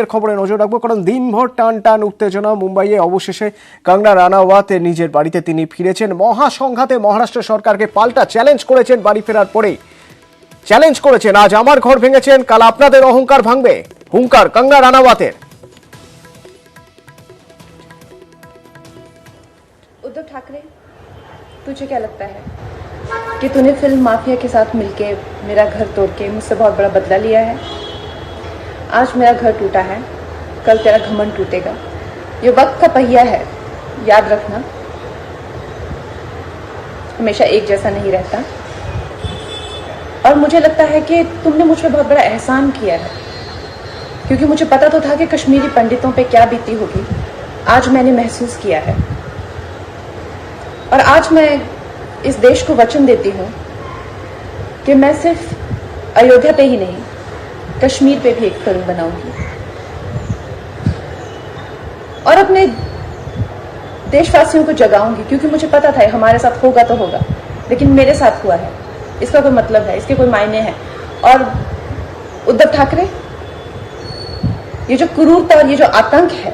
এর খবরে নজর রাখবো, কারণ দিনভর টান টান উত্তেজনা মুম্বাইয়ে। অবশেষে কঙ্গনা রানাওয়াত নিজের বাড়িতে তিনি ফিরেছেন। মহাসংঘাতে মহারাষ্ট্র সরকারকে পাল্টা চ্যালেঞ্জ করেছেন। বাড়ি ফেরার পরে চ্যালেঞ্জ করেছেন, আজ আমার ঘর ভেঙেছেন, কাল আপনাদের অহংকার ভাঙবে, হুঙ্কার কঙ্গনা রানাওয়াতের। उद्धव ठाकरे, तुझे क्या लगता है कि तूने फिल्म माफिया के साथ मिलके मेरा घर तोड़ के मुझसे बहुत बड़ा बदला लिया है? आज मेरा घर टूटा है, कल तेरा घमंड टूटेगा। ये वक्त का पहिया है, याद रखना, हमेशा एक जैसा नहीं रहता। और मुझे लगता है कि तुमने मुझ पर बहुत बड़ा एहसान किया है, क्योंकि मुझे पता तो था कि कश्मीरी पंडितों पे क्या बीती होगी। आज मैंने महसूस किया है, और आज मैं इस देश को वचन देती हूँ कि मैं सिर्फ अयोध्या पे ही नहीं, कश्मीर पे भी एक फिल्म बनाऊंगी, और अपने देशवासियों को जगाऊंगी, क्योंकि मुझे पता था हमारे साथ होगा तो होगा, लेकिन मेरे साथ हुआ है, इसका कोई मतलब है, इसके कोई मायने हैं। और उद्धव ठाकरे, ये जो क्रूरता और ये जो आतंक है,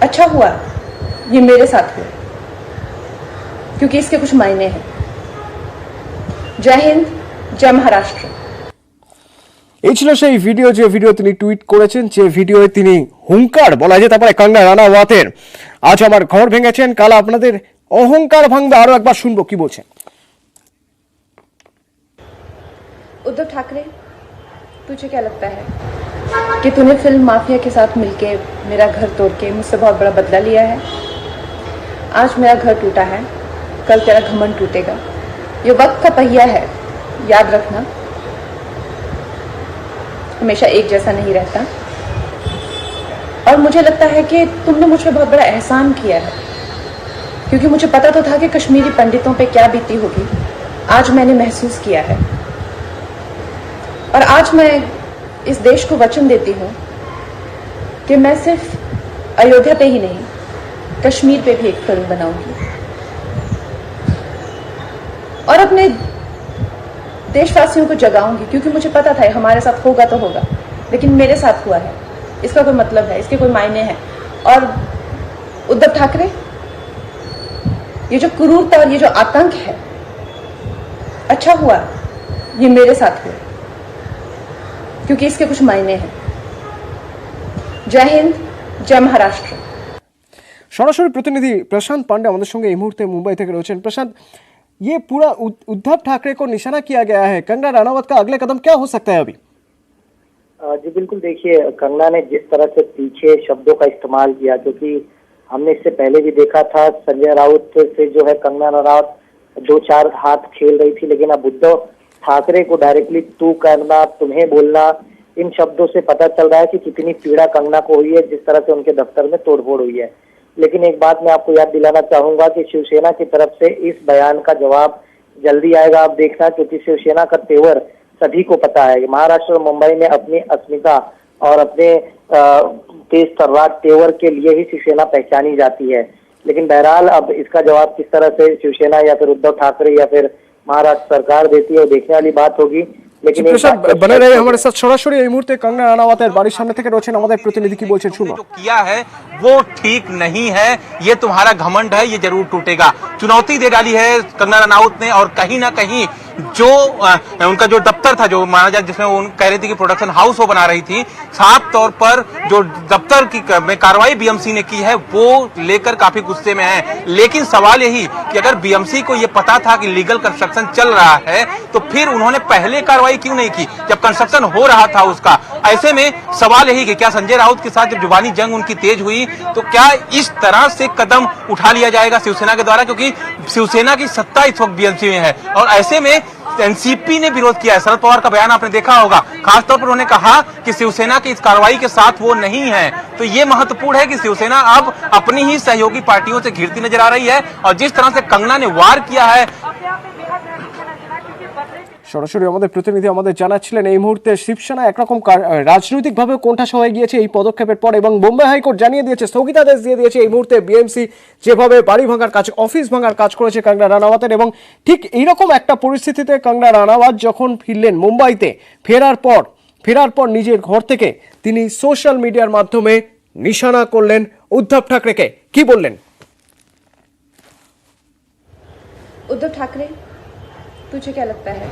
अच्छा हुआ ये मेरे साथ हुआ, क्योंकि इसके कुछ मायने हैं। जय हिंद, जय महाराष्ट्र। এই ছিল সেই ভিডিও, যে ভিডিও তিনি টুইট করেছেন, যে ভিডিওতে তিনি হুঙ্কার বলা যায় তারপরে কঙ্গনা রানাওয়াতের, আজ আমার ঘর ভেঙেছেন, কাল আপনাদের অহংকার ভাঙবে। আরো একবার শুনবো কি বলছেন। उद्धव ठाकरे, तुझे क्या लगता है कि तूने फिल्म माफिया के साथ मिलके मेरा घर तोड़ के मुझसे बहुत बड़ा बदला लिया है? आज मेरा घर टूटा है, कल तेरा घमंड टूटेगा। ये वक्त का पहिया है, याद रखना, हमेशा एक जैसा नहीं रहता। और मुझे लगता है कि तुमने मुझ पर बहुत बड़ा एहसान किया है, क्योंकि मुझे पता तो था कि कश्मीरी पंडितों पे क्या बीती होगी। आज मैंने महसूस किया है, और आज मैं इस देश को वचन देती हूँ कि मैं सिर्फ अयोध्या पे ही नहीं, कश्मीर पे भी एक फिल्म बनाऊंगी, और अपने देशवासियों को जगाऊंगी, क्योंकि मुझे पता था हमारे साथ होगा तो होगा, लेकिन मेरे साथ हुआ है, इसका कोई मतलब है, इसके कोई मायने हैं। और उद्धव ठाकरे, ये जो क्रूरता और ये जो आतंक है, अच्छा हुआ ये मेरे साथ हुआ, क्योंकि इसके कुछ मायने हैं। जय हिंद, जय महाराष्ट्र। সরাসরি প্রতিনিধি প্রশান্ত পান্ডে আমাদের সঙ্গে এই মুহূর্তে মুম্বাই থেকে রয়েছেন। प्रशांत, ये पूरा उद्धव ठाकरे को निशाना किया गया है, कंगना रनावत का अगले कदम क्या हो सकता है अभी? जी बिल्कुल, देखिए कंगना ने जिस तरह से तीखे शब्दों का इस्तेमाल किया, क्योंकि हमने इससे पहले भी देखा था संजय राउत से जो है कंगना रनावत दो चार हाथ खेल रही थी, लेकिन अब उद्धव ठाकरे को डायरेक्टली तू करना, तुम्हें बोलना, इन शब्दों से पता चल रहा है कि कितनी पीड़ा कंगना को हुई है, जिस तरह से उनके दफ्तर में तोड़फोड़ हुई है। लेकिन एक बात मैं आपको याद दिलाना चाहूंगा कि शिवसेना की तरफ से इस बयान का जवाब जल्दी आएगा, आप देखना, क्योंकि शिवसेना का तेवर सभी को पता है। महाराष्ट्र और मुंबई में अपनी अस्मिता और अपने तेज तर्रार तेवर के लिए ही शिवसेना पहचानी जाती है। लेकिन बहरहाल अब इसका जवाब किस तरह से शिवसेना या फिर उद्धव ठाकरे या फिर महाराष्ट्र सरकार देती है, देखने वाली बात होगी। लेकिन बने रहे हमारे साथ। সরাসরি এই মুহূর্তে কঙ্গনা রানাওয়াতের বাড়ির সামনে থেকে রয়েছেন আমাদের প্রতিনিধি, কি বলছেন শুনো। जो किया है वो ठीक नहीं है, ये तुम्हारा घमंड है, ये जरूर टूटेगा। चुनौती दे डाली है कंगना रनावत ने, और कहीं ना कहीं जो उनका जो दफ्तर था, जो माना जाए, जिसमें वो कह रही थी कि प्रोडक्शन हाउस वो बना रही थी, साफ तौर पर जो दफ्तर की में कार्रवाई बीएमसी ने की है वो लेकर काफी गुस्से में है। लेकिन सवाल यही कि अगर बीएमसी को ये पता था कि लीगल कंस्ट्रक्शन चल रहा है, तो फिर उन्होंने पहले कार्रवाई क्यों नहीं की जब कंस्ट्रक्शन हो रहा था उसका। ऐसे में सवाल यही कि क्या संजय राउत के साथ जब जुबानी जंग उनकी तेज हुई, तो क्या इस तरह से कदम उठा लिया जाएगा शिवसेना के द्वारा, क्योंकि शिवसेना की सत्ता इस वक्त बीएमसी में है। और ऐसे में एनसीपी ने विरोध किया है। शरद पवार का बयान आपने देखा होगा, खासतौर पर उन्होंने कहा कि शिवसेना की इस कार्रवाई के साथ वो नहीं है। तो ये महत्वपूर्ण है कि शिवसेना अब अपनी ही सहयोगी पार्टियों से घिरती नजर आ रही है, और जिस तरह से कंगना ने वार किया है। সরাসরি আমাদের প্রতিনিধি আমাদের জানাচ্ছিলেন এই মুহূর্তে শিবসেনা একরকম রাজনৈতিকভাবে কোণঠাসা হয়ে গিয়েছে এই পদক্ষেপের পর, এবং বোম্বে হাইকোর্ট জানিয়ে দিয়েছে, স্থগিতাদেশ দিয়ে দিয়েছে এই মুহূর্তে বিএমসি যেভাবে বাড়ি ভাঙার কাজ, অফিস ভাঙার কাজ করেছে কঙ্গনা রানাওয়াতের। এবং ঠিক এইরকম একটা পরিস্থিতিতে কঙ্গনা রানাওয়াত যখন ফিরলেন মুম্বাইতে, ফেরার পর ফেরার পর নিজের ঘর থেকে তিনি সোশ্যাল মিডিয়ার মাধ্যমে নিশানা করলেন উদ্ধব ঠাকরেকে। কি বললেন? उद्धव ठाकरे, तुझे क्या लगता है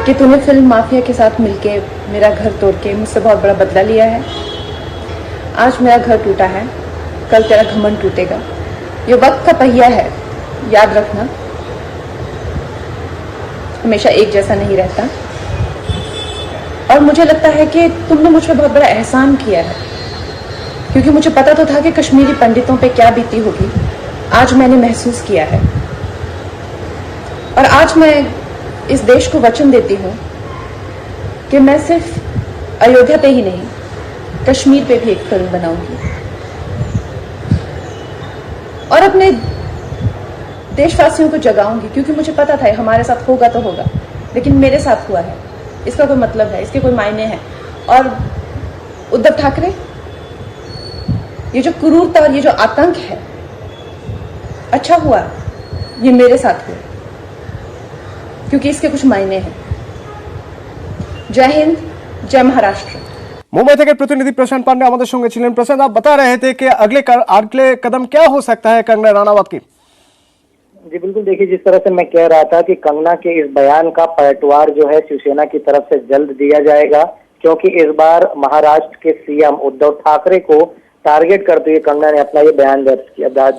कि तूने फिल्म माफिया के साथ मिलके मेरा घर तोड़ के मुझसे बहुत बड़ा बदला लिया है? आज मेरा घर टूटा है, कल तेरा घमंड टूटेगा। ये वक्त का पहिया है, याद रखना, हमेशा एक जैसा नहीं रहता। और मुझे लगता है कि तुमने मुझ पर बहुत बड़ा एहसान किया है, क्योंकि मुझे पता तो था कि कश्मीरी पंडितों पे क्या बीती होगी। आज मैंने महसूस किया है, और आज मैं इस देश को वचन देती हूं कि मैं सिर्फ अयोध्या पे ही नहीं, कश्मीर पे भी एक फिल्म बनाऊंगी और अपने देशवासियों को जगाऊंगी, क्योंकि मुझे पता था हमारे साथ होगा तो होगा, लेकिन मेरे साथ हुआ है, इसका कोई मतलब है, इसके कोई मायने हैं। और उद्धव ठाकरे, ये जो क्रूरता और ये जो आतंक है, अच्छा हुआ ये मेरे साथ हुआ, क्योंकि इसके कुछ मायने हैं। जय हिंद, जय महाराष्ट्र। मुंबई থেকে प्रतिनिधि प्रशांत पांडे हमारे संगे ছিলেন। प्रशांत, आप बता रहे थे कि अगले कदम क्या हो सकता है कंगना रनावत की? जी बिल्कुल, देखिए जिस तरह से मैं कह रहा था कि कंगना के इस बयान का पलटवार जो है शिवसेना की तरफ से जल्द दिया जाएगा, क्योंकि इस बार महाराष्ट्र के सीएम उद्धव ठाकरे को टारगेट करते हुए कंगना ने अपना ये बयान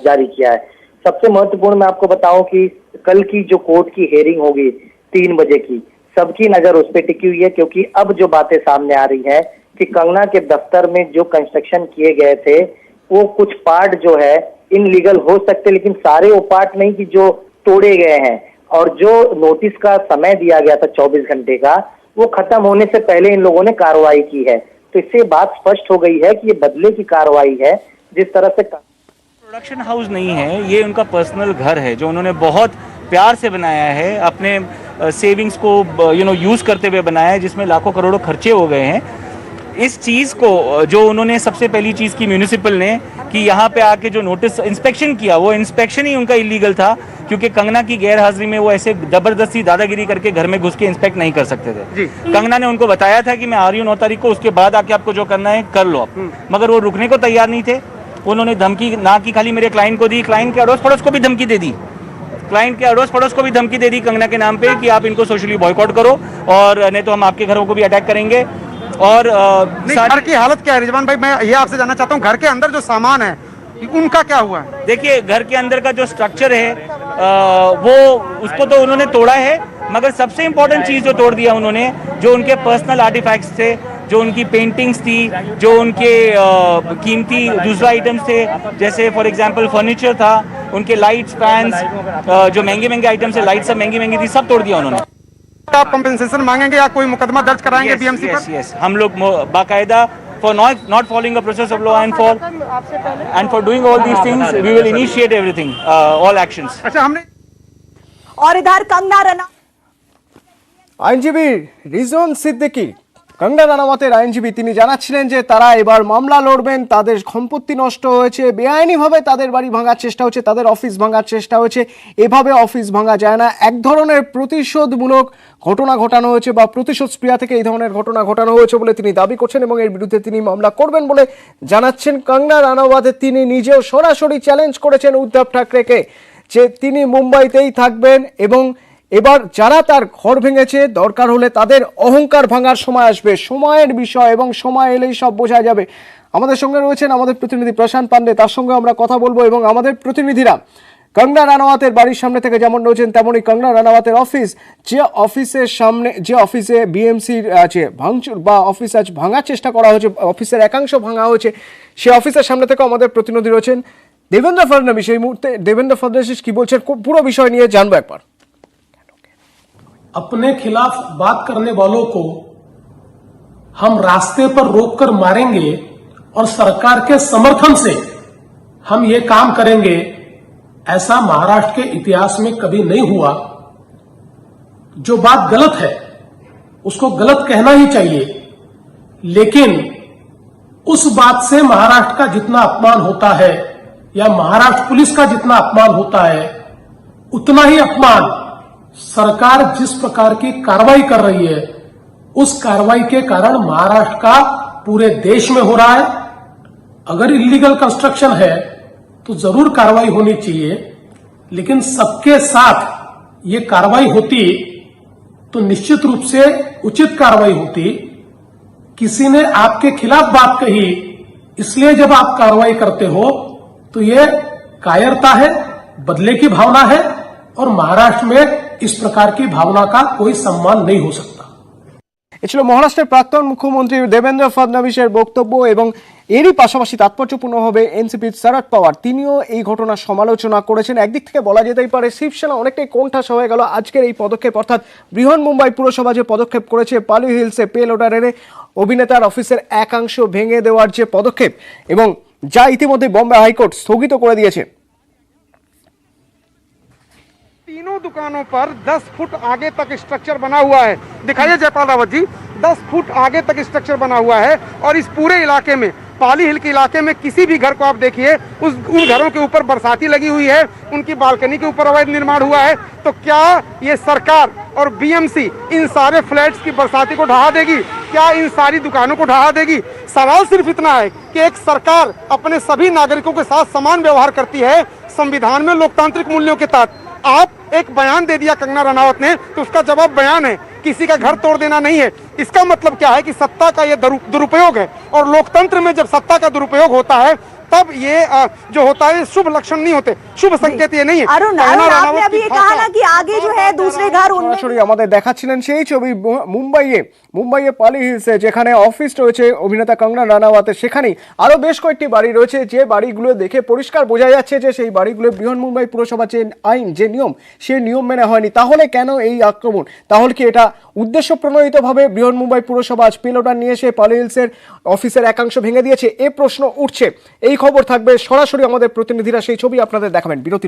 जारी किया है। सबसे महत्वपूर्ण मैं आपको बताऊं कि कल की जो कोर्ट की हेयरिंग होगी 3 बजे की, सबकी नजर उस पर टिकी हुई है, क्योंकि अब जो बातें सामने आ रही है कि कंगना के दफ्तर में जो कंस्ट्रक्शन किए गए थे वो कुछ पार्ट जो है इनलीगल हो सकते, लेकिन सारे वो पार्ट नहीं कि जो तोड़े गए हैं। और जो नोटिस का समय दिया गया था 24 घंटे का, वो खत्म होने से पहले इन लोगों ने कार्रवाई की है। तो इससे बात स्पष्ट हो गई है कि ये बदले की कार्रवाई है। जिस तरह से प्रोडक्शन हाउस नहीं है, ये उनका पर्सनल घर है जो उन्होंने बहुत प्यार से बनाया है, अपने सेविंग्स को यूज करते हुए बनाया है, जिसमें लाखों करोड़ों खर्चे हो गए हैं। इस चीज़ को जो उन्होंने सबसे पहली चीज़ की म्यूनिसिपल ने कि यहाँ पे आके जो नोटिस इंस्पेक्शन किया, वो इंस्पेक्शन ही उनका इलीगल था, क्योंकि कंगना की गैर हाजिरी में वो ऐसे जबरदस्ती दादागिरी करके घर में घुस के इंस्पेक्ट नहीं कर सकते थे। कंगना ने उनको बताया था कि मैं आ रही हूँ 9 तारीख को, उसके बाद आके आपको जो करना है कर लो आप, मगर वो रुकने को तैयार नहीं थे। उन्होंने धमकी ना कि खाली मेरे क्लाइंट को दी, क्लाइंट के अड़ोस पड़ोस को भी धमकी दे दी, कंगना के नाम पे कि आप इनको सोशली बॉयकॉट करो और नहीं तो हम आपके घरों को भी अटैक करेंगे। और घर की हालत क्या है रिजवान भाई, मैं ये आपसे जानना चाहता हूँ, घर के अंदर जो सामान है उनका क्या हुआ है? देखिए, घर के अंदर का जो स्ट्रक्चर है वो उसको तो उन्होंने तोड़ा है, मगर सबसे इम्पोर्टेंट चीज जो तोड़ दिया उन्होंने, जो उनके पर्सनल आर्टिफैक्ट्स थे, जो उनकी पेंटिंग्स थी, जो उनके कीमती दूसरा आइटम्स थे, जैसे फॉर एग्जांपल फर्नीचर था, उनके लाइट्स, फैंस, जो महंगे आइटम्स है, लाइट्स सब महंगी थी, सब तोड़ दिया उन्होंने। आप कंपेंसेशन मांगेंगे या कोई मुकदमा दर्ज कराएंगे बीएमसी पर? यस, हम लोग बाकायदा for not following a process of law and for doing all these things we will initiate everything, all actions. अच्छा, हमने और इधर कंगना रनावत আইনজীবী রিজন সিদ্দিকী, कंगना রানাওয়াতের আইনজীবী, তিনি জানাচ্ছিলেন যে তারা এবার মামলা লড়বেন, তাদের সম্পত্তি নষ্ট হয়েছে, বেআইনিভাবে তাদের বাড়ি ভাঙার চেষ্টা হচ্ছে, তাদের অফিস ভাঙার চেষ্টা হয়েছে, এভাবে অফিস ভাঙা যায় না। এক ধরনের প্রতিশোধমূলক ঘটনা ঘটানো হয়েছে বা প্রতিশোধ স্পৃহা থেকে এই ধরনের ঘটনা ঘটানো হয়েছে বলে তিনি দাবি করছেন এবং এর বিরুদ্ধে তিনি মামলা করবেন বলে জানাচ্ছেন। कंगना রানাওয়াত তিনি নিজেও সরাসরি চ্যালেঞ্জ করেছেন উদ্ধব ঠাকরেকে যে তিনি মুম্বাইতেই থাকবেন এবং এবার যারা তার ঘর ভেঙেছে দরকার হলে তাদের অহংকার ভাঙার সময় আসবে, সময়ের বিষয় এবং সময় এলেই সব বোঝা যাবে। আমাদের সঙ্গে রয়েছেন আমাদের প্রতিনিধি প্রশান্ত পান্ডে, তার সঙ্গে আমরা কথা বলবো এবং আমাদের প্রতিনিধিরা कंगना রানাওয়াতের বাড়ির সামনে থেকে যেমন রয়েছেন তেমনই कंगना রানাওয়াতের অফিস, যে অফিসের সামনে, যে অফিসে বিএমসির আছে ভাঙচুর বা অফিস আজ ভাঙার চেষ্টা করা হয়েছে, অফিসের একাংশ ভাঙা হয়েছে, সেই অফিসের সামনে থেকে আমাদের প্রতিনিধি রয়েছেন দেবেন্দ্র ফডনবিস। এই মুহূর্তে দেবেন্দ্র ফডনবিস কি বলছেন পুরো বিষয় নিয়ে জানবো একবার। अपने खिलाफ बात करने वालों को हम रास्ते पर रोककर मारेंगे और सरकार के समर्थन से हम ये काम करेंगे, ऐसा महाराष्ट्र के इतिहास में कभी नहीं हुआ। जो बात गलत है उसको गलत कहना ही चाहिए, लेकिन उस बात से महाराष्ट्र का जितना अपमान होता है या महाराष्ट्र पुलिस का जितना अपमान होता है, उतना ही अपमान सरकार जिस प्रकार की कार्रवाई कर रही है उस कार्रवाई के कारण महाराष्ट्र का पूरे देश में हो रहा है। अगर इलीगल कंस्ट्रक्शन है तो जरूर कार्रवाई होनी चाहिए, लेकिन सबके साथ ये कार्रवाई होती तो निश्चित रूप से उचित कार्रवाई होती। किसी ने आपके खिलाफ बात कही, इसलिए जब आप कार्रवाई करते हो तो ये कायरता है, बदले की भावना है, और महाराष्ट्र में इस प्रकार की भावना का कोई सम्मान नहीं हो सकता। এ ছিল মহারাষ্ট্রের প্রাক্তন মুখ্যমন্ত্রী দেবেন্দ্র ফডনবিসের বক্তব্য এবং এরই পাশাপাশি তাৎপর্যপূর্ণভাবে এনসিপির শরদ পাওয়ার তিনিও এই ঘটনার সমালোচনা করেছেন। একদিক থেকে বলা যেতেই পারে শিবসেনা অনেকটাই কোণঠাসা হয়ে গেল আজকের এই পদক্ষেপ, অর্থাৎ বৃহন মুম্বাই পুরসভা যে পদক্ষেপ করেছে পালি হিলসে পে লোডার এনে অভিনেতার অফিসের একাংশ ভেঙে দেওয়ার যে পদক্ষেপ, এবং যা ইতিমধ্যে বম্বে হাইকোর্ট স্থগিত করে দিয়েছে। तीनों दुकानों पर 10 फुट आगे तक स्ट्रक्चर बना हुआ है। दिखाइए जयपाल रावत जी, 10 फुट आगे तक स्ट्रक्चर बना हुआ है, और इस पूरे इलाके में, पाली हिल के इलाके में किसी भी घर को आप देखिए, उन घरों के ऊपर बरसाती लगी हुई है, उनकी बालकनी के ऊपर अवैध निर्माण हुआ है। तो क्या ये सरकार और बीएमसी इन सारे फ्लैट्स की बरसाती को ढहा देगी? क्या इन सारी दुकानों को ढहा देगी? सवाल सिर्फ इतना है कि एक सरकार अपने सभी नागरिकों के साथ समान व्यवहार करती है संविधान में लोकतांत्रिक मूल्यों के तहत। आप एक बयान दे दिया कंगना रनावत ने, तो उसका जवाब बयान है, किसी का घर तोड़ देना नहीं है। इसका मतलब क्या है कि सत्ता का ये दुरुपयोग है, और लोकतंत्र में जब सत्ता का दुरुपयोग होता है तब ये जो होता है शुभ लक्षण नहीं होते, शुभ संकेत ये नहीं है। अरुण आपने अभी ये कहा ना कि आगे जो है दूसरे घर उनमें সরাসরি আমাদের দেখাচ্ছিলেন সেই ছবি মুম্বাইয়ে পালি হিলসে যেখানে অফিস রয়েছে অভিনেতা কঙ্গনা রানাওয়াতের, সেখানেই আরো বেশ কয়েকটি বাড়ি রয়েছে যে বাড়িগুলো দেখে পরিষ্কার বোঝা যাচ্ছে যে সেই বাড়িগুলো বৃহন মুম্বাই পুরসভা যে আইন, যে নিয়ম, সেই নিয়ম মেনে হয়নি। তাহলে কেন এই আক্রমণ? তাহলে কি এটা উদ্দেশ্য প্রণোদিতভাবে বৃহন মুম্বাই পুরসভা আজ পেলোডার নিয়ে এসে পালি হিলসের অফিসের একাংশ ভেঙে দিয়েছে? এ প্রশ্ন উঠছে। এই খবর থাকবে, সরাসরি আমাদের প্রতিনিধিরা সেই ছবি আপনাদের দেখাবেন বিরতির